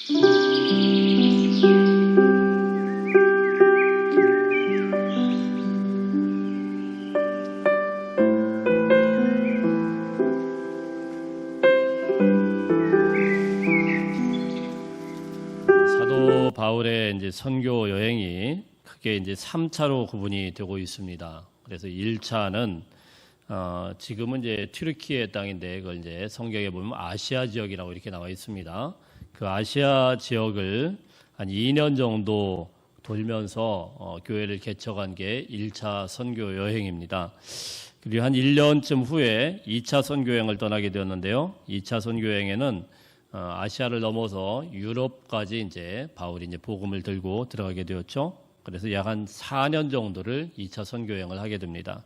사도 바울의 이제 선교 여행이 크게 이제 3차로 구분이 되고 있습니다. 그래서 1차는 지금은 이제 튀르키예 땅인데 그걸 이제 성경에 보면 아시아 지역이라고 이렇게 나와 있습니다. 그 아시아 지역을 한 2년 정도 돌면서 교회를 개척한 게 1차 선교 여행입니다. 그리고 한 1년쯤 후에 2차 선교 여행을 떠나게 되었는데요. 2차 선교 여행에는 아시아를 넘어서 유럽까지 이제 바울이 이제 복음을 들고 들어가게 되었죠. 그래서 약 한 4년 정도를 2차 선교 여행을 하게 됩니다.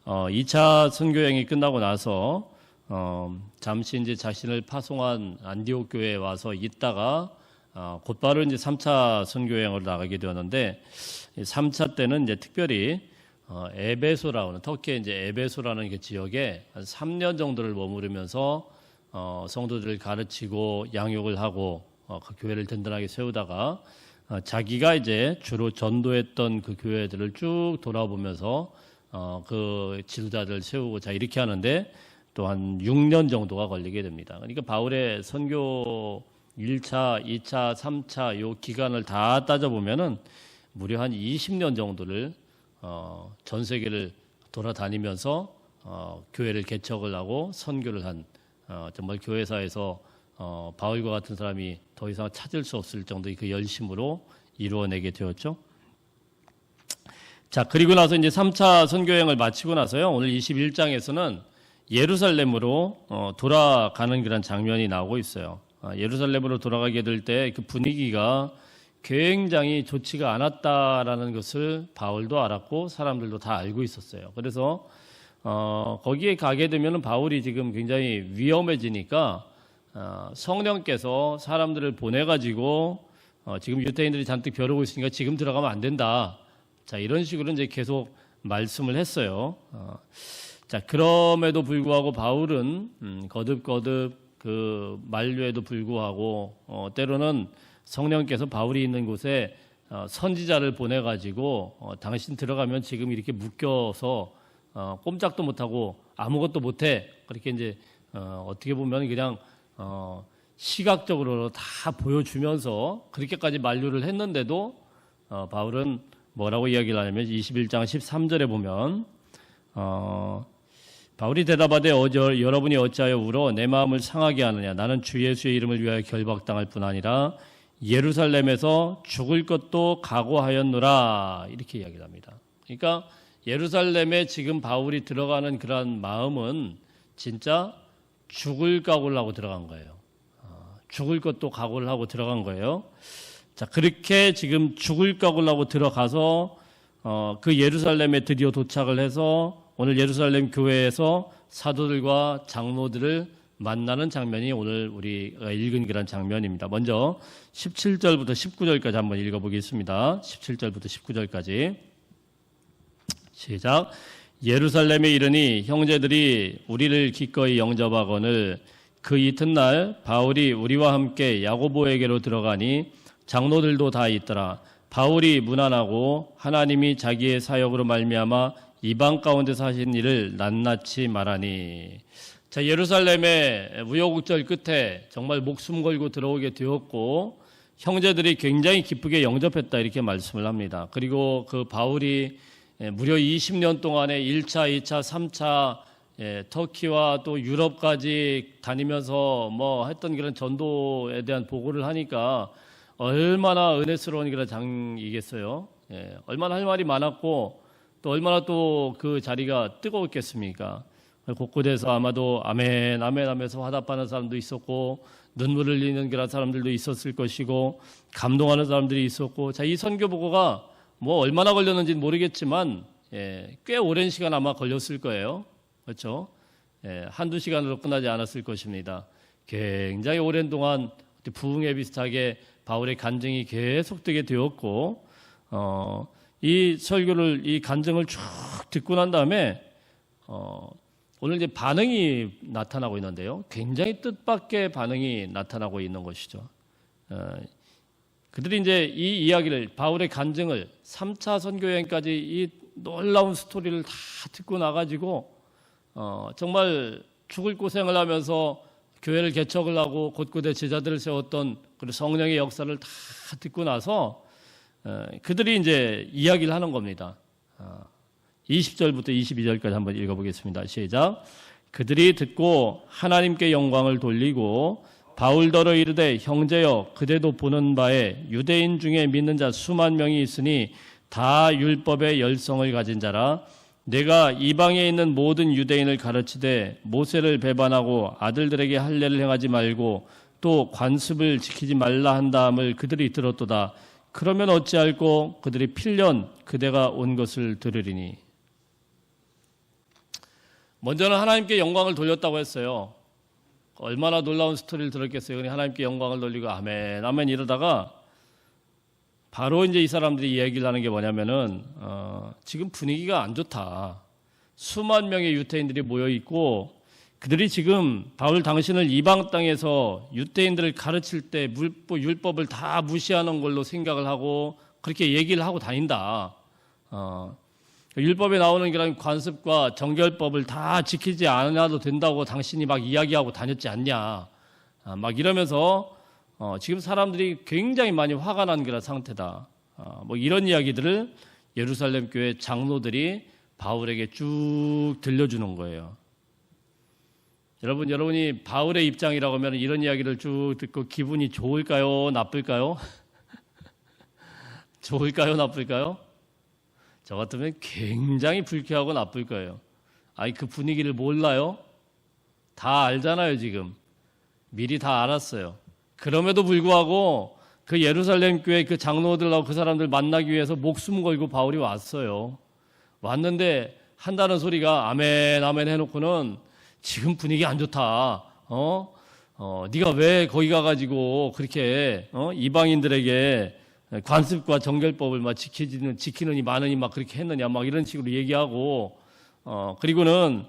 2차 선교 여행이 끝나고 나서 잠시 이제 자신을 파송한 안디옥 교회에 와서 있다가 곧바로 이제 3차 선교 여행으로 나가게 되었는데 3차 때는 이제 특별히 에베소라고 하는 터키의 이제 에베소라는 그 지역에 한 3년 정도를 머무르면서 성도들을 가르치고 양육을 하고 그 교회를 든든하게 세우다가 자기가 이제 주로 전도했던 그 교회들을 쭉 돌아보면서 그 지도자들을 세우고 자 이렇게 하는데 또 한 6년 정도가 걸리게 됩니다. 그러니까 바울의 선교 1차, 2차, 3차 요 기간을 다 따져보면은 무려 한 20년 정도를 전 세계를 돌아다니면서 교회를 개척을 하고 선교를 한 정말 교회사에서 바울과 같은 사람이 더 이상 찾을 수 없을 정도의 그 열심으로 이루어내게 되었죠. 자, 그리고 나서 이제 3차 선교여행을 마치고 나서요. 오늘 21장에서는 예루살렘으로 돌아가는 그런 장면이 나오고 있어요. 예루살렘으로 돌아가게 될 때 그 분위기가 굉장히 좋지가 않았다라는 것을 바울도 알았고 사람들도 다 알고 있었어요. 그래서 거기에 가게 되면 바울이 지금 굉장히 위험해지니까 성령께서 사람들을 보내가지고 지금 유대인들이 잔뜩 벼르고 있으니까 지금 들어가면 안 된다. 자, 이런 식으로 이제 계속 말씀을 했어요. 자, 그럼에도 불구하고 바울은 거듭거듭 그 만류에도 불구하고 때로는 성령께서 바울이 있는 곳에 선지자를 보내가지고 당신 들어가면 지금 이렇게 묶여서 꼼짝도 못하고 아무것도 못해. 그렇게 이제 어떻게 보면 그냥 시각적으로 다 보여주면서 그렇게까지 만류를 했는데도 바울은 뭐라고 이야기를 하냐면 21장 13절에 보면 바울이 대답하되 여러분이 어찌하여 울어 내 마음을 상하게 하느냐. 나는 주 예수의 이름을 위하여 결박당할 뿐 아니라 예루살렘에서 죽을 것도 각오하였노라. 이렇게 이야기를 합니다. 그러니까 예루살렘에 지금 바울이 들어가는 그런 마음은 진짜 죽을 각오를 하고 들어간 거예요. 죽을 것도 각오를 하고 들어간 거예요. 자, 그렇게 지금 죽을 각오를 하고 들어가서 그 예루살렘에 드디어 도착을 해서 오늘 예루살렘 교회에서 사도들과 장로들을 만나는 장면이 오늘 우리가 읽은 그런 장면입니다. 먼저 17절부터 19절까지 한번 읽어보겠습니다. 17절부터 19절까지 시작. 예루살렘에 이르니 형제들이 우리를 기꺼이 영접하거늘 그 이튿날 바울이 우리와 함께 야고보에게로 들어가니 장로들도 다 있더라. 바울이 무난하고 하나님이 자기의 사역으로 말미암아 이방 가운데서 하신 일을 낱낱이 말하니. 자, 예루살렘의 우여곡절 끝에 정말 목숨 걸고 들어오게 되었고 형제들이 굉장히 기쁘게 영접했다 이렇게 말씀을 합니다. 그리고 그 바울이 무려 20년 동안에 1차, 2차, 3차 터키와 또 유럽까지 다니면서 뭐 했던 그런 전도에 대한 보고를 하니까 얼마나 은혜스러운 그런 장이겠어요. 얼마나 할 말이 많았고 또 얼마나 또 그 자리가 뜨거웠겠습니까? 곳곳에서 아마도 아멘 아멘 하면서 화답하는 사람도 있었고 눈물을 흘리는 그런 사람들도 있었을 것이고 감동하는 사람들이 있었고 자, 이 선교 보고가 뭐 얼마나 걸렸는지는 모르겠지만 꽤 오랜 시간 아마 걸렸을 거예요. 그렇죠? 한두 시간으로 끝나지 않았을 것입니다. 굉장히 오랜 동안 부흥회 비슷하게 바울의 간증이 계속되게 되었고 이 설교를 이 간증을 쭉 듣고 난 다음에 오늘 이제 반응이 나타나고 있는데요. 굉장히 뜻밖의 반응이 나타나고 있는 것이죠. 그들이 이제 이 이야기를 바울의 간증을 3차 선교 여행까지 이 놀라운 스토리를 다 듣고 나가지고 정말 죽을 고생을 하면서 교회를 개척을 하고 곳곳에 제자들을 세웠던 그리고 성령의 역사를 다 듣고 나서 그들이 이제 이야기를 하는 겁니다. 20절부터 22절까지 한번 읽어보겠습니다. 시작. 그들이 듣고 하나님께 영광을 돌리고 바울더러 이르되 형제여 그대도 보는 바에 유대인 중에 믿는 자 수만 명이 있으니 다 율법의 열성을 가진 자라 내가 이방에 있는 모든 유대인을 가르치되 모세를 배반하고 아들들에게 할례를 행하지 말고 또 관습을 지키지 말라 한다함을 그들이 들었도다. 그러면 어찌할꼬 그들이 필년 그대가 온 것을 들으리니. 먼저는 하나님께 영광을 돌렸다고 했어요. 얼마나 놀라운 스토리를 들었겠어요. 그냥 하나님께 영광을 돌리고 아멘 아멘 이러다가 바로 이제 이 사람들이 얘기를 하는 게 뭐냐면은 지금 분위기가 안 좋다. 수만 명의 유대인들이 모여 있고 그들이 지금 바울 당신을 이방 땅에서 유대인들을 가르칠 때 율법을 다 무시하는 걸로 생각을 하고 그렇게 얘기를 하고 다닌다. 율법에 나오는 그런 관습과 정결법을 다 지키지 않아도 된다고 당신이 막 이야기하고 다녔지 않냐. 막 이러면서 지금 사람들이 굉장히 많이 화가 난 그런 상태다. 뭐 이런 이야기들을 예루살렘 교회 장로들이 바울에게 쭉 들려주는 거예요. 여러분이 바울의 입장이라고 하면 이런 이야기를 쭉 듣고 기분이 좋을까요? 나쁠까요? 좋을까요? 나쁠까요? 저 같으면 굉장히 불쾌하고 나쁠 거예요. 아니 그 분위기를 몰라요? 다 알잖아요 지금. 미리 다 알았어요. 그럼에도 불구하고 그 예루살렘 교회 그 장로들하고 그 사람들 만나기 위해서 목숨 걸고 바울이 왔어요. 왔는데 한다는 소리가 아멘 아멘 해놓고는 지금 분위기 안 좋다. 네가 왜 거기 가가지고 그렇게 이방인들에게 관습과 정결법을 막 지키느니 마느니 막 그렇게 했느냐 막 이런 식으로 얘기하고 그리고는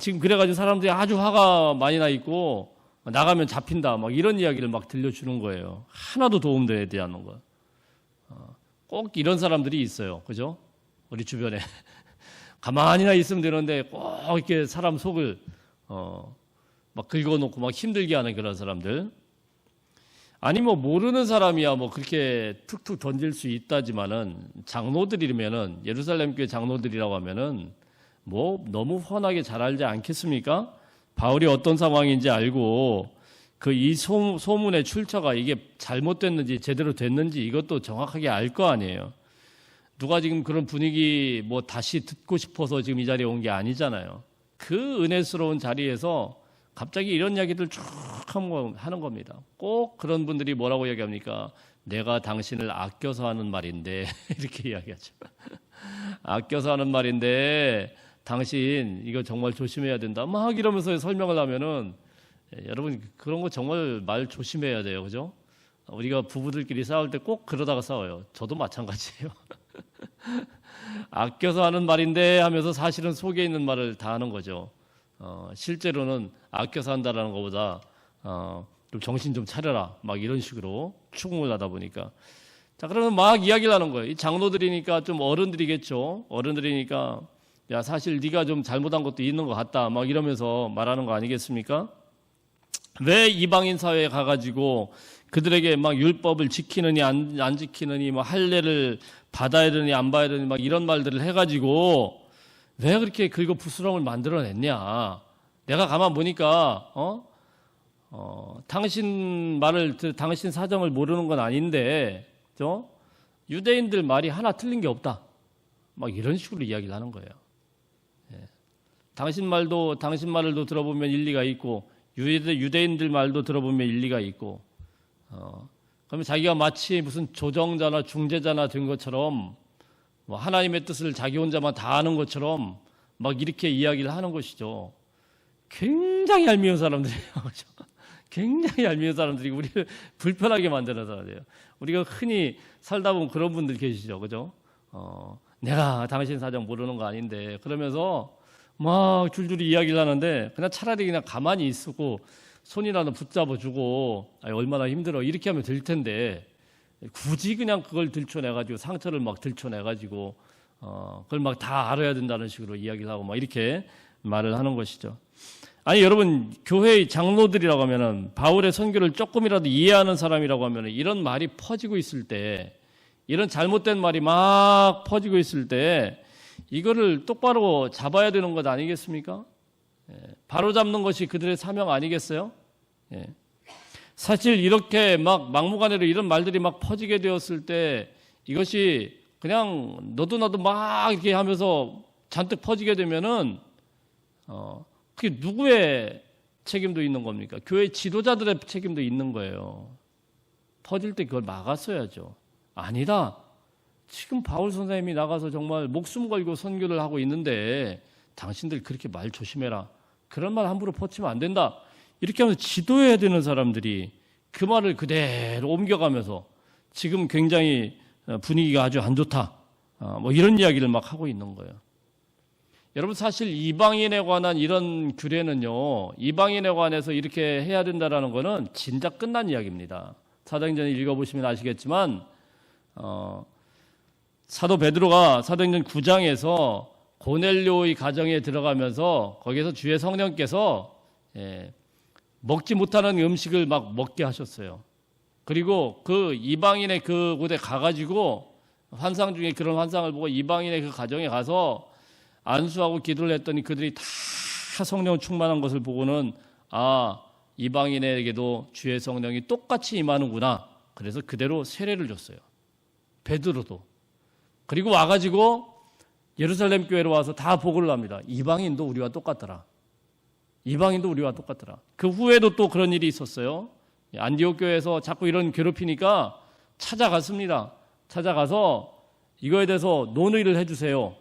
지금 그래가지고 사람들이 아주 화가 많이 나 있고 나가면 잡힌다 막 이런 이야기를 막 들려주는 거예요. 하나도 도움되지 않는 거. 꼭 이런 사람들이 있어요. 그죠? 우리 주변에 가만히나 있으면 되는데 꼭 이렇게 사람 속을 막 긁어놓고 막 힘들게 하는 그런 사람들. 아니 뭐 모르는 사람이야 뭐 그렇게 툭툭 던질 수 있다지만은 장로들이면은 예루살렘 교회 장로들이라고 하면은 뭐 너무 훤하게 잘 알지 않겠습니까? 바울이 어떤 상황인지 알고 그 이 소문의 출처가 이게 잘못됐는지 제대로 됐는지 이것도 정확하게 알 거 아니에요. 누가 지금 그런 분위기 뭐 다시 듣고 싶어서 지금 이 자리에 온 게 아니잖아요. 그 은혜스러운 자리에서 갑자기 이런 이야기들 쭉 하는 겁니다. 꼭 그런 분들이 뭐라고 얘기합니까? 내가 당신을 아껴서 하는 말인데 이렇게 이야기하죠. 아껴서 하는 말인데 당신 이거 정말 조심해야 된다. 막 이러면서 설명을 하면은 여러분 그런 거 정말 말 조심해야 돼요. 그죠? 우리가 부부들끼리 싸울 때 꼭 그러다가 싸워요. 저도 마찬가지예요. 아껴서 하는 말인데 하면서 사실은 속에 있는 말을 다 하는 거죠. 실제로는 아껴서 한다라는 것보다 좀 정신 좀 차려라 막 이런 식으로 추궁을 하다 보니까 자 그러면 막 이야기를 하는 거예요. 이 장로들이니까 좀 어른들이겠죠. 어른들이니까 야 사실 네가 좀 잘못한 것도 있는 것 같다 막 이러면서 말하는 거 아니겠습니까? 왜 이방인 사회에 가가지고 그들에게 막 율법을 지키느니 안 지키느니 뭐 할례를 받아야 되느니 안 받아야 되느니 막 이런 말들을 해가지고 왜 그렇게 긁어 부스럼을 만들어냈냐? 내가 가만 보니까 당신 당신 사정을 모르는 건 아닌데, 유대인들 말이 하나 틀린 게 없다. 막 이런 식으로 이야기를 하는 거예요. 예. 당신 말을 들어보면 일리가 있고, 유대인들 말도 들어보면 일리가 있고, 그러면 자기가 마치 무슨 조정자나 중재자나 된 것처럼, 뭐 하나님의 뜻을 자기 혼자만 다 아는 것처럼 막 이렇게 이야기를 하는 것이죠. 굉장히 얄미운 사람들이에요. 굉장히 얄미운 사람들이 우리를 불편하게 만드는 사람이에요. 우리가 흔히 살다 보면 그런 분들 계시죠. 그죠? 내가 당신 사정 모르는 거 아닌데 그러면서 막 줄줄이 이야기를 하는데 그냥 차라리 그냥 가만히 있고 손이라도 붙잡아주고 얼마나 힘들어 이렇게 하면 될 텐데 굳이 그냥 그걸 들춰내가지고 상처를 막 들춰내가지고 그걸 막 다 알아야 된다는 식으로 이야기를 하고 막 이렇게 말을 하는 것이죠. 아니 여러분, 교회의 장로들이라고 하면은 바울의 선교를 조금이라도 이해하는 사람이라고 하면은 이런 말이 퍼지고 있을 때, 이런 잘못된 말이 막 퍼지고 있을 때 이거를 똑바로 잡아야 되는 것 아니겠습니까? 바로 잡는 것이 그들의 사명 아니겠어요? 사실 이렇게 막 막무가내로 이런 말들이 막 퍼지게 되었을 때 이것이 그냥 너도 나도 막 이렇게 하면서 잔뜩 퍼지게 되면은 그게 누구의 책임도 있는 겁니까? 교회 지도자들의 책임도 있는 거예요. 퍼질 때 그걸 막았어야죠. 아니다. 지금 바울 선생님이 나가서 정말 목숨 걸고 선교를 하고 있는데 당신들 그렇게 말 조심해라. 그런 말 함부로 퍼치면 안 된다. 이렇게 하면서 지도해야 되는 사람들이 그 말을 그대로 옮겨가면서 지금 굉장히 분위기가 아주 안 좋다. 뭐 이런 이야기를 막 하고 있는 거예요. 여러분, 사실 이방인에 관한 이런 규례는요, 이방인에 관해서 이렇게 해야 된다라는 거는 진작 끝난 이야기입니다. 사도행전 읽어보시면 아시겠지만 사도 베드로가 사도행전 9장에서 고넬료의 가정에 들어가면서 거기에서 주의 성령께서 먹지 못하는 음식을 막 먹게 하셨어요. 그리고 그 이방인의 그 곳에 가가지고 환상 중에 그런 환상을 보고 이방인의 그 가정에 가서 안수하고 기도를 했더니 그들이 다 성령 충만한 것을 보고는 이방인에게도 주의 성령이 똑같이 임하는구나. 그래서 그대로 세례를 줬어요. 베드로도. 그리고 와가지고 예루살렘 교회로 와서 다 보고를 합니다. 이방인도 우리와 똑같더라. 이방인도 우리와 똑같더라. 그 후에도 또 그런 일이 있었어요. 안디옥 교회에서 자꾸 이런 괴롭히니까 찾아갔습니다. 찾아가서 이거에 대해서 논의를 해주세요.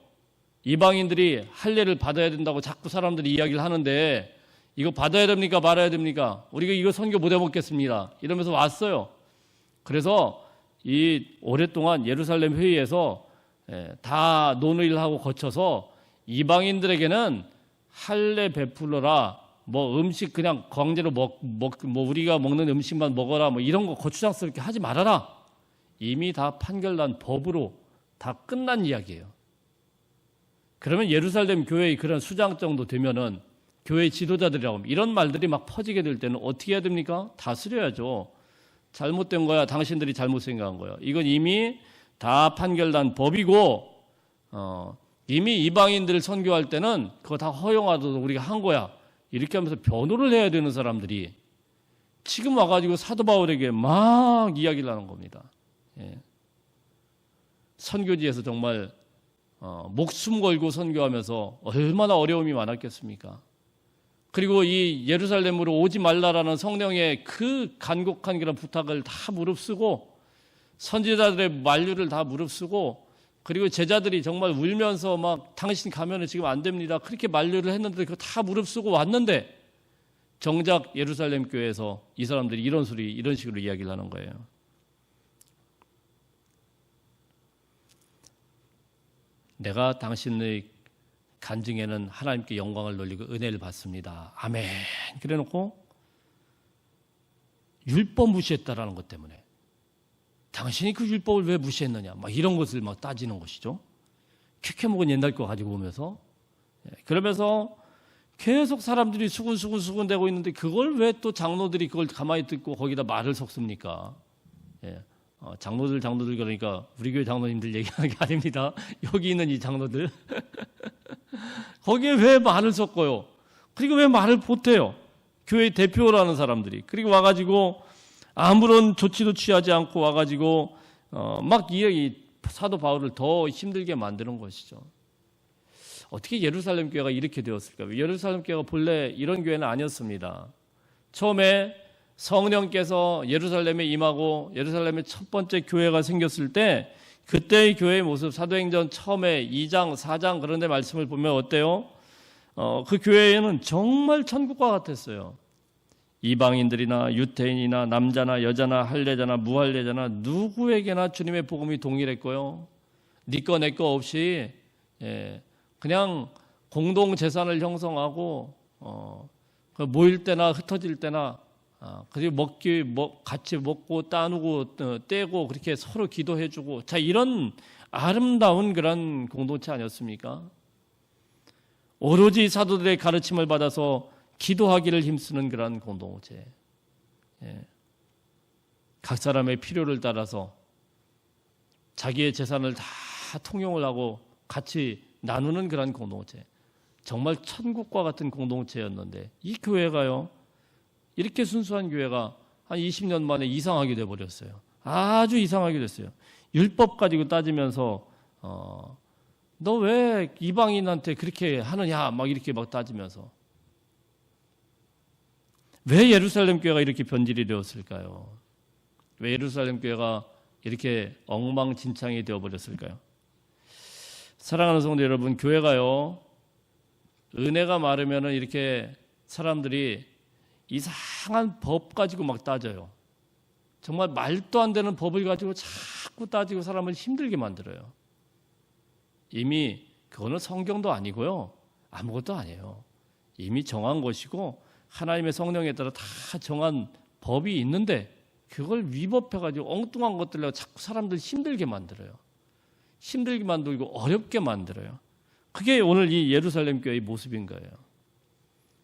이방인들이 할례를 받아야 된다고 자꾸 사람들이 이야기를 하는데 이거 받아야 됩니까? 말아야 됩니까? 우리가 이거 선교 못 해먹겠습니다. 이러면서 왔어요. 그래서 이 오랫동안 예루살렘 회의에서 다 논의를 하고 거쳐서 이방인들에게는 할례 베풀러라, 뭐 음식 그냥 강제로 뭐 우리가 먹는 음식만 먹어라, 뭐 이런 거 거추장스럽게 하지 말아라. 이미 다 판결난 법으로 다 끝난 이야기예요. 그러면 예루살렘 교회의 그런 수장 정도 되면은 교회 지도자들이라고 하면 이런 말들이 막 퍼지게 될 때는 어떻게 해야 됩니까? 다스려야죠. 잘못된 거야. 당신들이 잘못 생각한 거야. 이건 이미 다 판결난 법이고 이미 이방인들을 선교할 때는 그거 다 허용하도록 우리가 한 거야. 이렇게 하면서 변호를 해야 되는 사람들이 지금 와가지고 사도 바울에게 막 이야기를 하는 겁니다. 선교지에서 정말 목숨 걸고 선교하면서 얼마나 어려움이 많았겠습니까? 그리고 이 예루살렘으로 오지 말라라는 성령의 그 간곡한 그런 부탁을 다 무릅쓰고 선지자들의 만류를 다 무릅쓰고 그리고 제자들이 정말 울면서 막 당신 가면은 지금 안 됩니다. 그렇게 만류를 했는데 그거 다 무릅쓰고 왔는데 정작 예루살렘 교회에서 이 사람들이 이런 식으로 이야기를 하는 거예요. 내가 당신의 간증에는 하나님께 영광을 돌리고 은혜를 받습니다. 아멘. 그래 놓고 율법 무시했다라는 것 때문에 당신이 그 율법을 왜 무시했느냐 막 이런 것을 막 따지는 것이죠. 캐캐 먹은 옛날 거 가지고 오면서 그러면서 계속 사람들이 수군수군 대고 있는데 그걸 왜 또 장로들이 그걸 가만히 듣고 거기다 말을 섞습니까? 장로들 그러니까 우리 교회 장로님들 얘기하는 게 아닙니다. 여기 있는 이 장로들 거기에 왜 말을 섞어요? 그리고 왜 말을 못해요? 교회 대표라는 사람들이 그리고 와가지고 아무런 조치도 취하지 않고 와가지고 막 이 사도 바울을 더 힘들게 만드는 것이죠. 어떻게 예루살렘 교회가 이렇게 되었을까? 예루살렘 교회가 본래 이런 교회는 아니었습니다. 처음에 성령께서 예루살렘에 임하고 예루살렘의 첫 번째 교회가 생겼을 때 그때의 교회의 모습 사도행전 처음에 2장 4장 그런 데 말씀을 보면 어때요? 그 교회에는 정말 천국과 같았어요. 이방인들이나 유태인이나 남자나 여자나 할례자나 무할례자나 누구에게나 주님의 복음이 동일했고요. 네 거 내 거 없이 그냥 공동 재산을 형성하고 모일 때나 흩어질 때나 그리고 같이 먹고 따누고 떼고 그렇게 서로 기도해주고, 자, 이런 아름다운 그런 공동체 아니었습니까? 오로지 사도들의 가르침을 받아서 기도하기를 힘쓰는 그런 공동체. 예. 각 사람의 필요를 따라서 자기의 재산을 다 통용을 하고 같이 나누는 그런 공동체. 정말 천국과 같은 공동체였는데 이 교회가요, 이렇게 순수한 교회가 한 20년 만에 이상하게 돼버렸어요. 아주 이상하게 됐어요. 율법 가지고 따지면서 너 왜 이방인한테 그렇게 하느냐 막 이렇게 막 따지면서. 왜 예루살렘 교회가 이렇게 변질이 되었을까요? 왜 예루살렘 교회가 이렇게 엉망진창이 되어버렸을까요? 사랑하는 성도 여러분, 교회가요, 은혜가 많으면 이렇게 사람들이 이상한 법 가지고 막 따져요. 정말 말도 안 되는 법을 가지고 자꾸 따지고 사람을 힘들게 만들어요. 이미 그거는 성경도 아니고요, 아무것도 아니에요. 이미 정한 것이고 하나님의 성령에 따라 다 정한 법이 있는데 그걸 위법해가지고 엉뚱한 것들로 자꾸 사람들 힘들게 만들어요. 힘들게 만들고 어렵게 만들어요. 그게 오늘 이 예루살렘 교회의 모습인 거예요.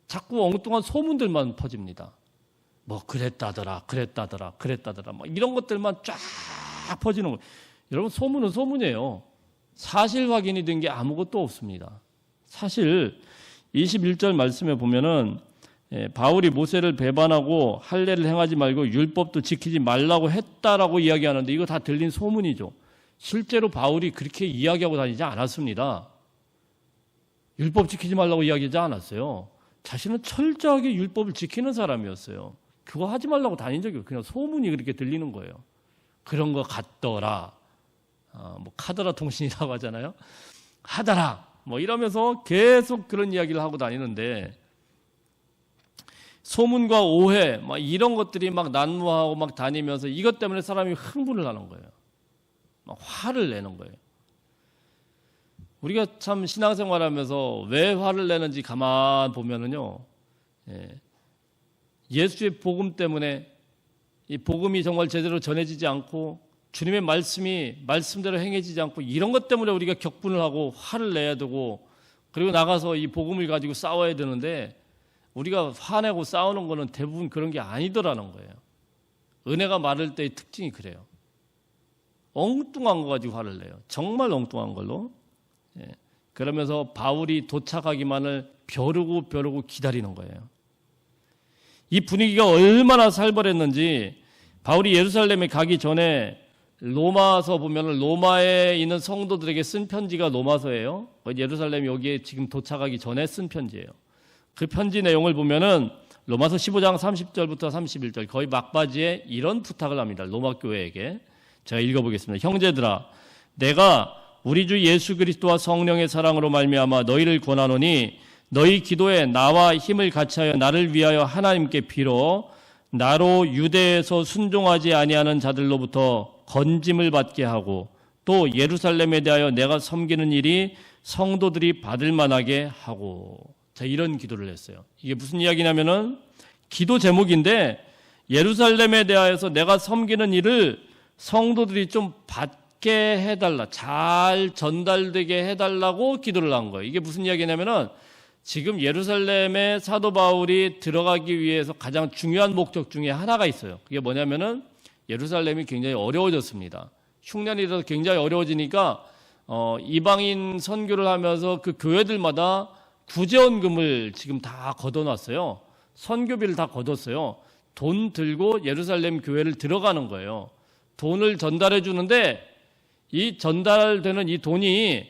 자꾸 엉뚱한 소문들만 퍼집니다. 뭐 그랬다더라 뭐 이런 것들만 쫙 퍼지는 거예요. 여러분, 소문은 소문이에요. 사실 확인이 된 게 아무것도 없습니다. 사실 21절 말씀에 보면은 바울이 모세를 배반하고 할례를 행하지 말고 율법도 지키지 말라고 했다라고 이야기하는데 이거 다 들린 소문이죠. 실제로 바울이 그렇게 이야기하고 다니지 않았습니다. 율법 지키지 말라고 이야기하지 않았어요. 자신은 철저하게 율법을 지키는 사람이었어요. 그거 하지 말라고 다닌 적이 없어요. 그냥 소문이 그렇게 들리는 거예요. 그런 거 같더라. 뭐 카더라 통신이라고 하잖아요. 하더라. 뭐 이러면서 계속 그런 이야기를 하고 다니는데 소문과 오해 막 이런 것들이 막 난무하고 막 다니면서 이것 때문에 사람이 흥분을 하는 거예요. 막 화를 내는 거예요. 우리가 참 신앙생활하면서 왜 화를 내는지 가만 보면은요, 예수의 복음 때문에 이 복음이 정말 제대로 전해지지 않고 주님의 말씀이 말씀대로 행해지지 않고 이런 것 때문에 우리가 격분을 하고 화를 내야 되고 그리고 나가서 이 복음을 가지고 싸워야 되는데 우리가 화내고 싸우는 거는 대부분 그런 게 아니더라는 거예요. 은혜가 많을 때의 특징이 그래요. 엉뚱한 거 가지고 화를 내요. 정말 엉뚱한 걸로. 그러면서 바울이 도착하기만을 벼르고 기다리는 거예요. 이 분위기가 얼마나 살벌했는지 바울이 예루살렘에 가기 전에 로마서 보면 로마에 있는 성도들에게 쓴 편지가 로마서예요. 예루살렘 여기에 지금 도착하기 전에 쓴 편지예요. 그 편지 내용을 보면은 로마서 15장 30절부터 31절 거의 막바지에 이런 부탁을 합니다. 로마 교회에게. 제가 읽어보겠습니다. 형제들아, 내가 우리 주 예수 그리스도와 성령의 사랑으로 말미암아 너희를 권하노니 너희 기도에 나와 힘을 같이하여 나를 위하여 하나님께 빌어 나로 유대에서 순종하지 아니하는 자들로부터 건짐을 받게 하고 또 예루살렘에 대하여 내가 섬기는 일이 성도들이 받을 만하게 하고. 자, 이런 기도를 했어요. 이게 무슨 이야기냐면은 기도 제목인데 예루살렘에 대하여서 내가 섬기는 일을 성도들이 좀 받게 해달라, 잘 전달되게 해달라고 기도를 한 거예요. 이게 무슨 이야기냐면은 지금 예루살렘에 사도 바울이 들어가기 위해서 가장 중요한 목적 중에 하나가 있어요. 그게 뭐냐면은 예루살렘이 굉장히 어려워졌습니다. 흉년이라서 굉장히 어려워지니까 이방인 선교를 하면서 그 교회들마다 구제원금을 지금 다 걷어놨어요. 선교비를 다 걷었어요. 돈 들고 예루살렘 교회를 들어가는 거예요. 돈을 전달해 주는데 이 전달되는 이 돈이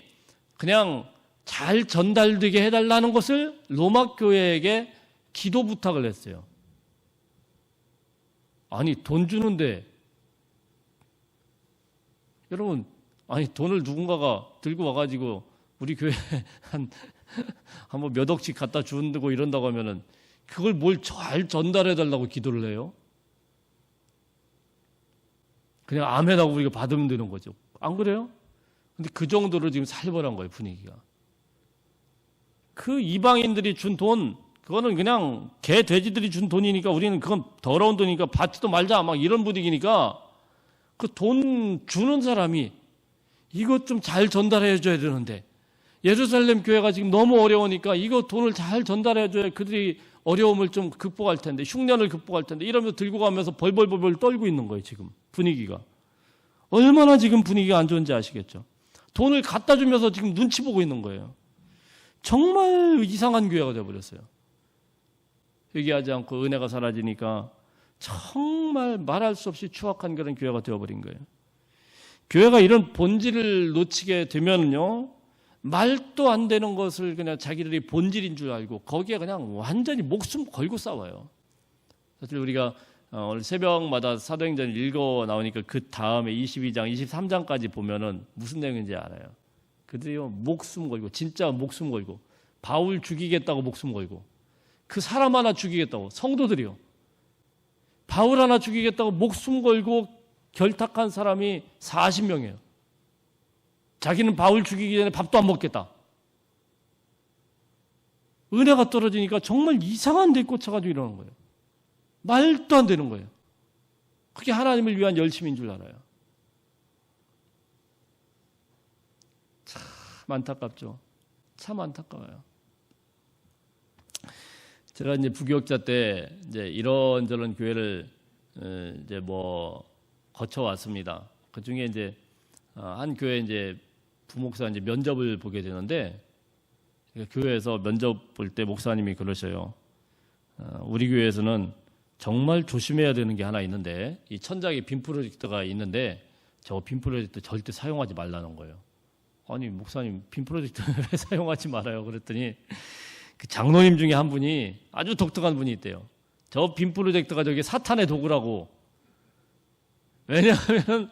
그냥 잘 전달되게 해달라는 것을 로마 교회에게 기도 부탁을 했어요. 아니, 돈 주는데 여러분, 아니 돈을 누군가가 들고 와가지고 우리 교회 한번 몇 억씩 갖다 준다고 이런다고 하면은 그걸 뭘 잘 전달해달라고 기도를 해요? 그냥 아멘하고 우리가 받으면 되는 거죠. 안 그래요? 근데 그 정도로 지금 살벌한 거예요, 분위기가. 그 이방인들이 준 돈, 그거는 그냥 개 돼지들이 준 돈이니까 우리는 그건 더러운 돈이니까 받지도 말자 막 이런 분위기니까 그 돈 주는 사람이 이것 좀 잘 전달해 줘야 되는데 예루살렘 교회가 지금 너무 어려우니까 이거 돈을 잘 전달해 줘야 그들이 어려움을 좀 극복할 텐데 흉년을 극복할 텐데 이러면서 들고 가면서 벌벌벌벌 떨고 있는 거예요. 지금 분위기가 얼마나 지금 분위기가 안 좋은지 아시겠죠? 돈을 갖다 주면서 지금 눈치 보고 있는 거예요. 정말 이상한 교회가 되어버렸어요. 회개하지 않고 은혜가 사라지니까 정말 말할 수 없이 추악한 그런 교회가 되어버린 거예요. 교회가 이런 본질을 놓치게 되면요, 말도 안 되는 것을 그냥 자기들이 본질인 줄 알고 거기에 그냥 완전히 목숨 걸고 싸워요. 사실 우리가 오늘 새벽마다 사도행전 읽어 나오니까 그 다음에 22장, 23장까지 보면은 무슨 내용인지 알아요. 그들이요, 목숨 걸고, 진짜 목숨 걸고, 바울 죽이겠다고 목숨 걸고, 그 사람 하나 죽이겠다고, 성도들이요. 바울 하나 죽이겠다고 목숨 걸고 결탁한 사람이 40명이에요. 자기는 바울 죽이기 전에 밥도 안 먹겠다. 은혜가 떨어지니까 정말 이상한 데 꽂혀가지고 이러는 거예요. 말도 안 되는 거예요. 그게 하나님을 위한 열심인 줄 알아요. 참 안타깝죠. 참 안타까워요. 제가 이제 부교육자 때 이제 이런저런 교회를 이제 뭐 거쳐왔습니다. 그 중에 이제 한 교회 이제 부목사 이제 면접을 보게 되는데 교회에서 면접 볼 때 목사님이 그러셔요. 우리 교회에서는 정말 조심해야 되는 게 하나 있는데 이 천장에 빔 프로젝터가 있는데 저 빔 프로젝터 절대 사용하지 말라는 거예요. 아니 목사님 빔 프로젝터 왜 사용하지 말아요? 그랬더니 그 장로님 중에 한 분이 아주 독특한 분이 있대요. 저 빔 프로젝터가 저게 사탄의 도구라고. 왜냐하면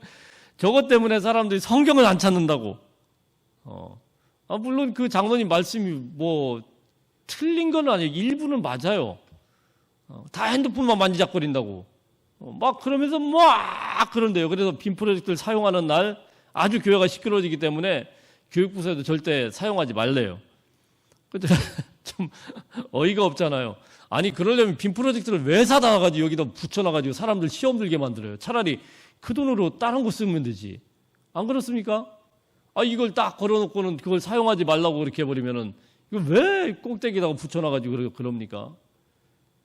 저것 때문에 사람들이 성경을 안 찾는다고. 물론 그 장로님 말씀이 뭐 틀린 건 아니에요. 일부는 맞아요. 다 핸드폰만 만지작거린다고. 막 그러면서 막 그런데요. 그래서 빔 프로젝터를 사용하는 날 아주 교회가 시끄러워지기 때문에 교육부서에도 절대 사용하지 말래요. 근데 좀 어이가 없잖아요. 아니 그러려면 빔 프로젝터를 왜 사다 놔가지고 여기다 붙여놔가지고 사람들 시험 들게 만들어요. 차라리 그 돈으로 다른 거 쓰면 되지. 안 그렇습니까? 이걸 딱 걸어놓고는 그걸 사용하지 말라고 그렇게 해버리면은 이거 왜 꼭대기에다가 붙여놔가지고 그럽니까?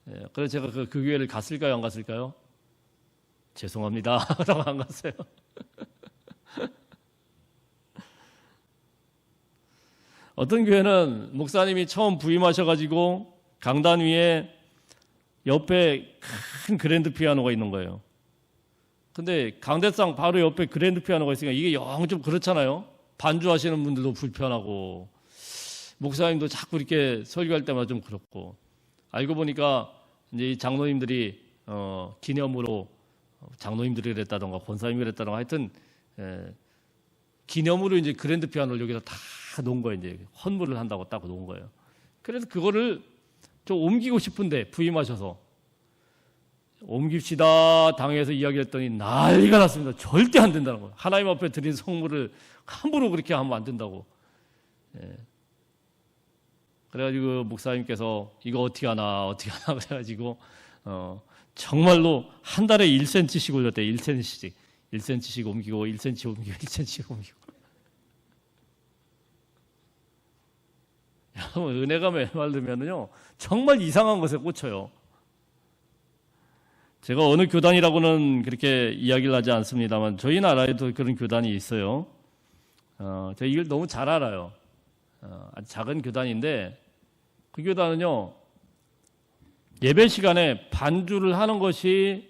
예, 그래서 제가 그 교회를 갔을까요? 안 갔을까요? 죄송합니다. 라고 안 갔어요. 어떤 교회는 목사님이 처음 부임하셔가지고 강단 위에 옆에 큰 그랜드 피아노가 있는 거예요. 근데 강대상 바로 옆에 그랜드 피아노가 있으니까 이게 영 좀 그렇잖아요. 반주하시는 분들도 불편하고 목사님도 자꾸 이렇게 설교할 때마다 좀 그렇고 알고 보니까 이제 이 장로님들이 기념으로 장로님들이 그랬다던가 권사님이 그랬다던가 하여튼 기념으로 이제 그랜드 피아노를 여기다 다 놓은 거예요. 이제 헌물을 한다고 딱 놓은 거예요. 그래서 그거를 좀 옮기고 싶은데 부임하셔서 옮깁시다 당에서 이야기했더니 난리가 났습니다. 절대 안 된다는 거예요. 하나님 앞에 드린 성물을 함부로 그렇게 하면 안 된다고. 예. 그래가지고 목사님께서 이거 어떻게 하나 그래가지고 정말로 한 달에 1cm씩 올렸대요. 1cm씩 옮기고 1cm 옮기고 1cm씩 옮기고. 여러분 은혜가 메말르면요 정말 이상한 것에 꽂혀요. 제가 어느 교단이라고는 그렇게 이야기를 하지 않습니다만 저희 나라에도 그런 교단이 있어요. 제가 이걸 너무 잘 알아요. 아주 작은 교단인데 그 교단은요 예배 시간에 반주를 하는 것이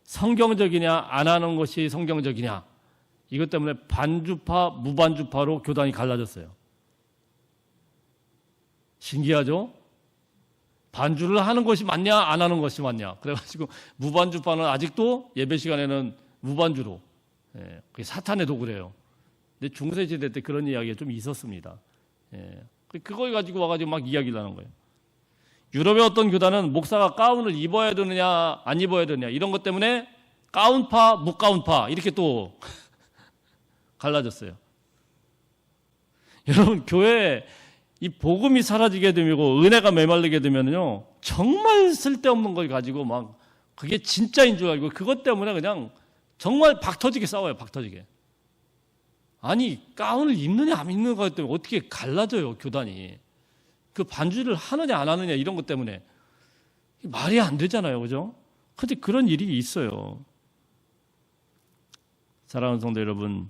성경적이냐 안 하는 것이 성경적이냐 이것 때문에 반주파 무반주파로 교단이 갈라졌어요. 신기하죠? 반주를 하는 것이 맞냐 안 하는 것이 맞냐 그래가지고 무반주파는 아직도 예배 시간에는 무반주로 그게 사탄의 도구래요. 근데 중세시대 때 그런 이야기가 좀 있었습니다. 그걸 가지고 와가지고 막 이야기를 하는 거예요. 유럽의 어떤 교단은 목사가 가운을 입어야 되느냐 안 입어야 되느냐 이런 것 때문에 가운파 무가운파 이렇게 또 갈라졌어요. 여러분 교회에 이 복음이 사라지게 되고 은혜가 메말리게 되면요, 정말 쓸데없는 걸 가지고 막 그게 진짜인 줄 알고 그것 때문에 그냥 정말 박 터지게 싸워요. 박 터지게. 아니, 가운을 입느냐 안 입는 것 때문에 어떻게 갈라져요, 교단이. 그 반주를 하느냐 안 하느냐 이런 것 때문에 말이 안 되잖아요, 그죠? 근데 그런 일이 있어요. 사랑하는 성도 여러분,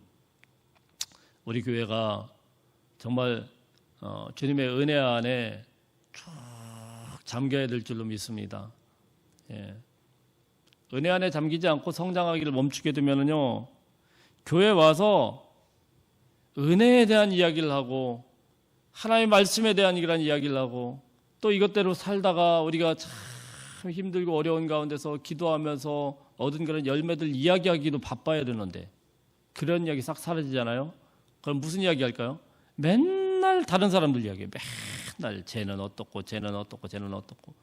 우리 교회가 정말 주님의 은혜 안에 쭉 잠겨야 될 줄로 믿습니다. 예. 은혜 안에 잠기지 않고 성장하기를 멈추게 되면요, 교회 와서 은혜에 대한 이야기를 하고 하나님의 말씀에 대한 이야기를 하고 또 이것대로 살다가 우리가 참 힘들고 어려운 가운데서 기도하면서 얻은 그런 열매들 이야기하기도 바빠야 되는데 그런 이야기 싹 사라지잖아요. 그럼 무슨 이야기 할까요? 맨날 다른 사람들 이야기해요. 맨날 쟤는 어떻고 쟤는 어떻고 쟤는 어떻고.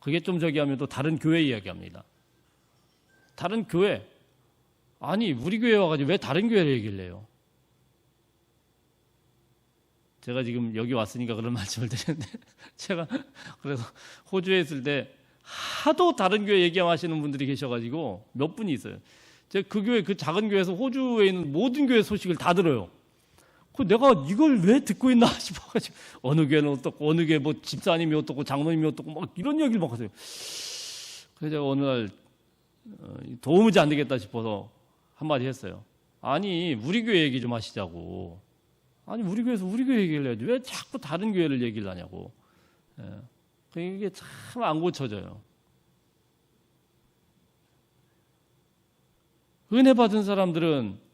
그게 좀 저기 하면 또 다른 교회 이야기합니다. 다른 교회. 아니, 우리 교회 와가지고 왜 다른 교회를 얘기를 해요? 제가 지금 여기 왔으니까 그런 말씀을 드렸는데, 제가 그래서 호주에 있을 때 하도 다른 교회 얘기하시는 분들이 계셔가지고 몇 분이 있어요. 제가 그 교회, 그 작은 교회에서 호주에 있는 모든 교회 소식을 다 들어요. 내가 이걸 왜 듣고 있나 싶어가지고, 어느 교회는 어떻고, 어느 교회 뭐 집사님이 어떻고, 장로님이 어떻고, 막 이런 얘기를 막 하세요. 그래서 제가 어느 날 도무지 안 되겠다 싶어서 한마디 했어요. 아니, 우리 교회 얘기 좀 하시자고. 아니, 우리 교회에서 우리 교회 얘기를 해야지. 왜 자꾸 다른 교회를 얘기를 하냐고. 이게 참 안 고쳐져요. 은혜 받은 사람들은,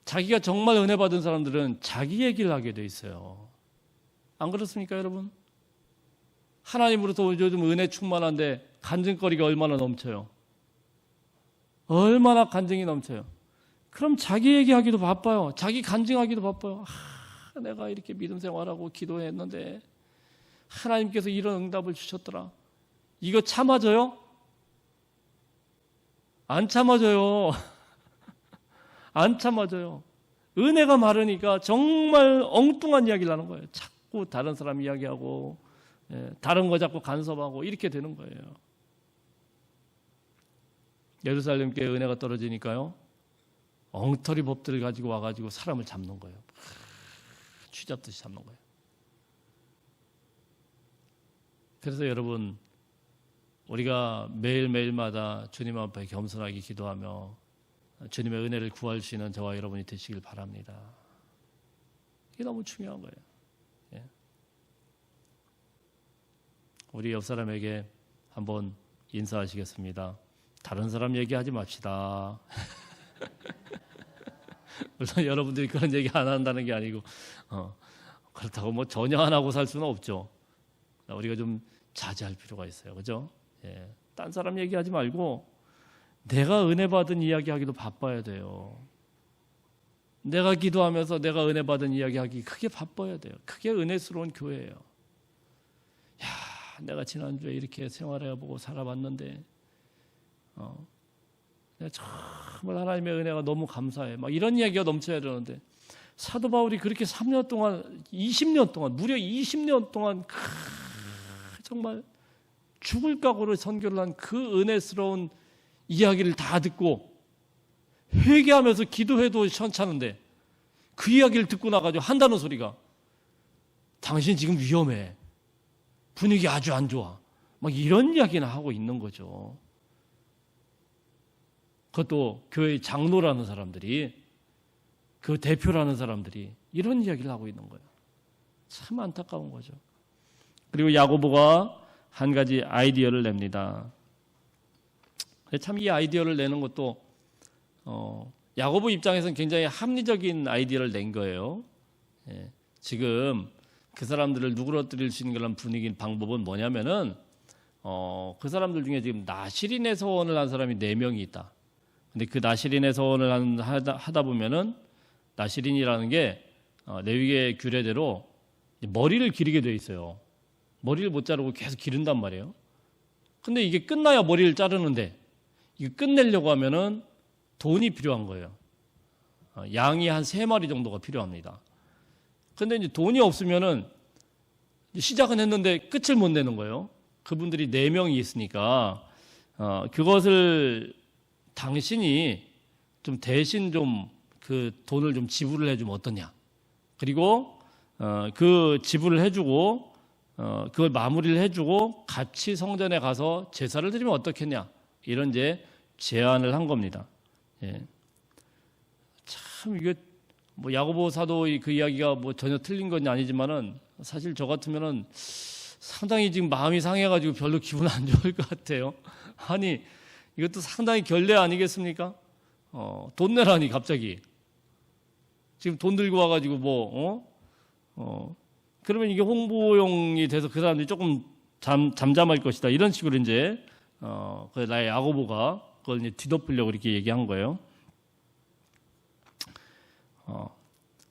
자기가 정말 은혜 받은 사람들은 자기 얘기를 하게 돼 있어요. 안 그렇습니까, 여러분? 하나님으로부터 요즘 은혜 충만한데 간증거리가 얼마나 넘쳐요. 얼마나 간증이 넘쳐요. 그럼 자기 얘기하기도 바빠요. 자기 간증하기도 바빠요. 내가 이렇게 믿음 생활하고 기도했는데 하나님께서 이런 응답을 주셨더라. 이거 참아져요? 안 참아져요. 안 참아져요. 은혜가 마르니까 정말 엉뚱한 이야기를 하는 거예요. 자꾸 다른 사람 이야기하고 다른 거 자꾸 간섭하고 이렇게 되는 거예요. 예루살렘 교회 은혜가 떨어지니까요, 엉터리 법들을 가지고 와가지고 사람을 잡는 거예요. 쥐잡듯이 잡는 거예요. 그래서 여러분, 우리가 매일매일마다 주님 앞에 겸손하게 기도하며 주님의 은혜를 구할 수 있는 저와 여러분이 되시길 바랍니다. 이게 너무 중요한 거예요. 예. 우리 옆 사람에게 한번 인사하시겠습니다. 다른 사람 얘기하지 맙시다. 물론 여러분들이 그런 얘기 안 한다는 게 아니고 그렇다고 뭐 전혀 안 하고 살 수는 없죠. 우리가 좀 자제할 필요가 있어요. 그죠? 예. 딴 사람 얘기하지 말고 내가 은혜 받은 이야기하기도 바빠야 돼요. 내가 기도하면서 내가 은혜 받은 이야기하기 그게 바빠야 돼요. 그게 은혜스러운 교회예요. 야, 내가 지난주에 이렇게 생활해보고 살아봤는데 내가 정말 하나님의 은혜가 너무 감사해. 막 이런 이야기가 넘쳐야 되는데 사도 바울이 그렇게 3년 동안 20년 동안 무려 20년 동안 정말 죽을 각오로 선교를 한 그 은혜스러운 이야기를 다 듣고 회개하면서 기도해도 시원찮은데 그 이야기를 듣고 나가지고 한다는 소리가 당신 지금 위험해. 분위기 아주 안 좋아. 막 이런 이야기나 하고 있는 거죠. 그것도 교회의 장로라는 사람들이, 그 대표라는 사람들이 이런 이야기를 하고 있는 거예요. 참 안타까운 거죠. 그리고 야고보가 한 가지 아이디어를 냅니다. 참 이 아이디어를 내는 것도 야고보 입장에서는 굉장히 합리적인 아이디어를 낸 거예요. 예, 지금 그 사람들을 누그러뜨릴 수 있는 그런 분위기 방법은 뭐냐면은 그 사람들 중에 지금 나시린의 서원을 한 사람이 4명이 있다. 근데 그 나시린의 서원을 하다 보면은 나시린이라는 게 레위기의 규례대로 머리를 기르게 돼 있어요. 머리를 못 자르고 계속 기른단 말이에요. 근데 이게 끝나야 머리를 자르는데 이거 끝내려고 하면은 돈이 필요한 거예요. 양이 한 3마리 정도가 필요합니다. 근데 이제 돈이 없으면은 시작은 했는데 끝을 못 내는 거예요. 그분들이 4명이 있으니까 그것을 당신이 좀 대신 좀 그 돈을 좀 지불을 해주면 어떠냐. 그리고 그 지불을 해주고 그걸 마무리를 해주고 같이 성전에 가서 제사를 드리면 어떻겠냐. 이런 이제 제안을 한 겁니다. 예. 참 이게 뭐 야고보 사도의 그 이야기가 뭐 전혀 틀린 건 아니지만은 사실 저 같으면은 상당히 지금 마음이 상해가지고 별로 기분 안 좋을 것 같아요. 아니 이것도 상당히 결례 아니겠습니까? 돈 내라니 갑자기 지금 돈 들고 와가지고 그러면 이게 홍보용이 돼서 그 사람들이 조금 잠잠할 것이다 이런 식으로 이제 그 나의 야고보가 그걸 이제 뒤덮으려고 이렇게 얘기한 거예요.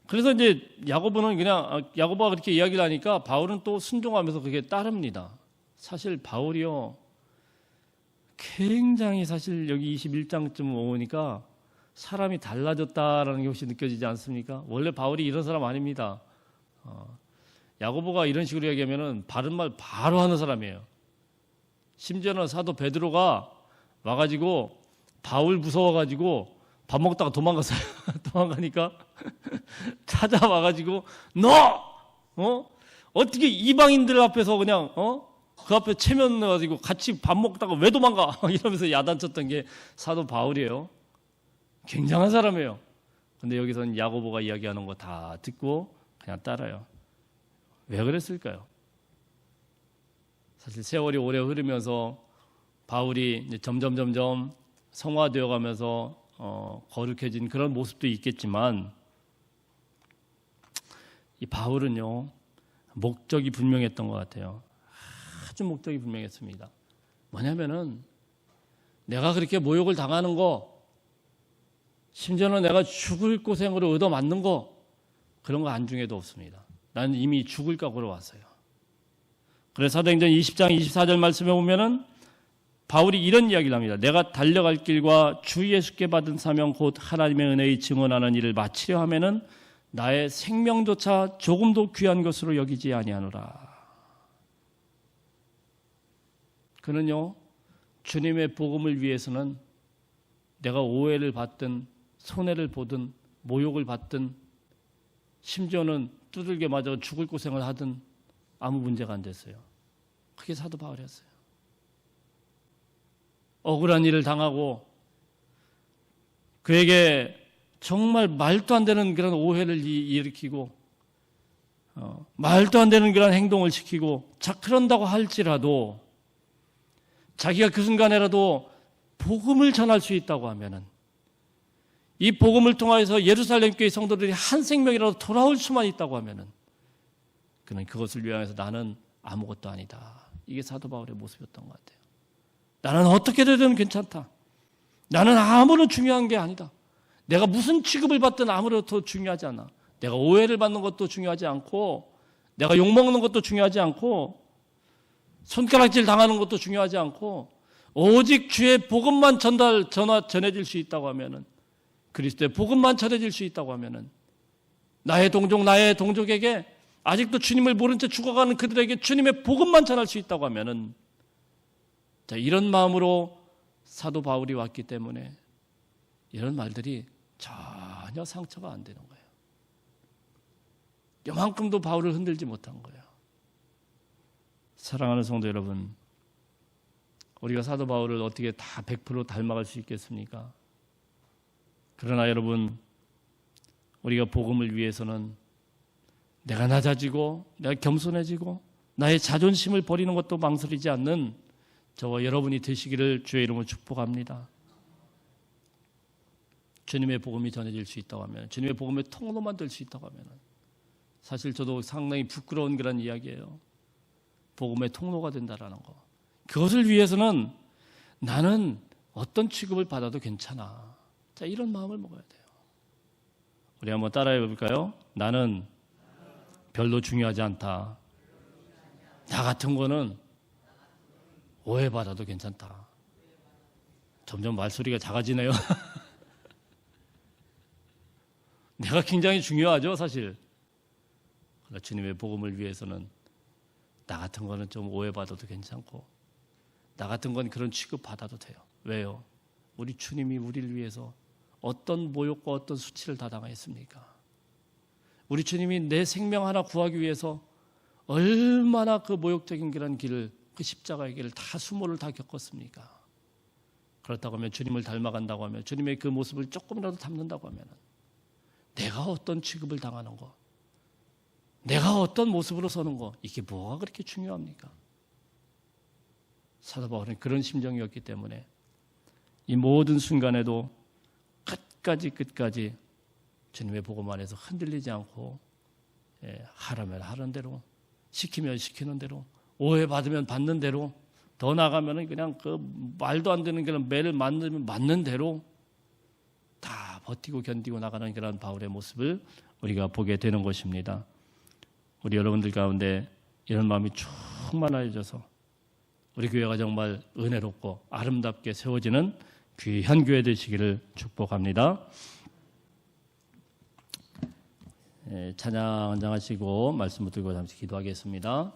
그래서 이제 야고보는 그냥 야고보가 그렇게 이야기를 하니까 바울은 또 순종하면서 그게 따릅니다. 사실 바울이요 굉장히 사실 여기 21장쯤 오니까 사람이 달라졌다라는 게 혹시 느껴지지 않습니까? 원래 바울이 이런 사람 아닙니다. 야고보가 이런 식으로 얘기하면은 바른 말 바로 하는 사람이에요. 심지어는 사도 베드로가 와가지고 바울 무서워가지고 밥 먹다가 도망갔어요. 도망가니까 찾아와가지고 너 어떻게 이방인들 앞에서 그냥 그 앞에 체면 넣어가지고 같이 밥 먹다가 왜 도망가? 이러면서 야단쳤던 게 사도 바울이에요. 굉장한 사람이에요. 근데 여기서는 야고보가 이야기하는 거 다 듣고 그냥 따라요. 왜 그랬을까요? 사실 세월이 오래 흐르면서 바울이 이제 점점 성화되어 가면서 거룩해진 그런 모습도 있겠지만 이 바울은요 목적이 분명했던 것 같아요. 아주 목적이 분명했습니다. 뭐냐면은 내가 그렇게 모욕을 당하는 거 심지어는 내가 죽을 고생으로 얻어맞는 거 그런 거 안중에도 없습니다. 나는 이미 죽을 각오로 왔어요. 그래서 사도행전 20장 24절 말씀에 보면은 바울이 이런 이야기를 합니다. 내가 달려갈 길과 주 예수께 받은 사명 곧 하나님의 은혜의 증언하는 일을 마치려 하면은 나의 생명조차 조금도 귀한 것으로 여기지 아니하노라. 그는요 주님의 복음을 위해서는 내가 오해를 받든 손해를 보든 모욕을 받든 심지어는 두들겨 맞아 죽을 고생을 하든 아무 문제가 안 됐어요. 그게 사도 바울이었어요. 억울한 일을 당하고 그에게 정말 말도 안 되는 그런 오해를 일으키고 말도 안 되는 그런 행동을 시키고 그런다고 할지라도 자기가 그 순간에라도 복음을 전할 수 있다고 하면은 이 복음을 통하여서 예루살렘 교회 성도들이 한 생명이라도 돌아올 수만 있다고 하면은 그는 그것을 위하여서 나는 아무것도 아니다. 이게 사도 바울의 모습이었던 것 같아요. 나는 어떻게 되든 괜찮다. 나는 아무런 중요한 게 아니다. 내가 무슨 취급을 받든 아무것도 중요하지 않아. 내가 오해를 받는 것도 중요하지 않고 내가 욕먹는 것도 중요하지 않고 손가락질 당하는 것도 중요하지 않고 오직 주의 복음만 전해질 수 있다고 하면은 그리스도의 복음만 전해질 수 있다고 하면은 나의 동족에게 아직도 주님을 모른 채 죽어가는 그들에게 주님의 복음만 전할 수 있다고 하면은 자, 이런 마음으로 사도 바울이 왔기 때문에 이런 말들이 전혀 상처가 안 되는 거예요. 요만큼도 바울을 흔들지 못한 거예요. 사랑하는 성도 여러분, 우리가 사도 바울을 어떻게 다 100% 닮아갈 수 있겠습니까? 그러나 여러분, 우리가 복음을 위해서는 내가 낮아지고 내가 겸손해지고 나의 자존심을 버리는 것도 망설이지 않는 저와 여러분이 되시기를 주의 이름으로 축복합니다. 주님의 복음이 전해질 수 있다고 하면, 주님의 복음의 통로만 될 수 있다고 하면, 사실 저도 상당히 부끄러운 그런 이야기예요. 복음의 통로가 된다라는 거. 그것을 위해서는 나는 어떤 취급을 받아도 괜찮아. 자, 이런 마음을 먹어야 돼요. 우리 한번 따라해 볼까요? 나는 별로 중요하지 않다. 나 같은 거는 오해받아도 괜찮다. 점점 말소리가 작아지네요. 내가 굉장히 중요하죠, 사실. 주님의 복음을 위해서는 나 같은 거는 좀 오해받아도 괜찮고 나 같은 건 그런 취급받아도 돼요. 왜요? 우리 주님이 우리를 위해서 어떤 모욕과 어떤 수치를 다 당했습니까? 우리 주님이 내 생명 하나 구하기 위해서 얼마나 그 모욕적인 길을, 그 십자가의 길을 다 수모를 다 겪었습니까? 그렇다고 하면 주님을 닮아간다고 하면, 주님의 그 모습을 조금이라도 닮는다고 하면 내가 어떤 취급을 당하는 거, 내가 어떤 모습으로 서는 거, 이게 뭐가 그렇게 중요합니까? 사도 바울은 그런 심정이었기 때문에 이 모든 순간에도 끝까지 주님의 복음 안에서 흔들리지 않고, 하라면 하는 대로, 시키면 시키는 대로, 오해받으면 받는 대로, 더 나가면은 그냥 그 말도 안 되는 그런 매를 맞는 대로 다 버티고 견디고 나가는 그런 바울의 모습을 우리가 보게 되는 것입니다. 우리 여러분들 가운데 이런 마음이 충만해져서 우리 교회가 정말 은혜롭고 아름답게 세워지는 귀한 교회 되시기를 축복합니다. 찬양 한장하시고 말씀 붙들고 잠시 기도하겠습니다.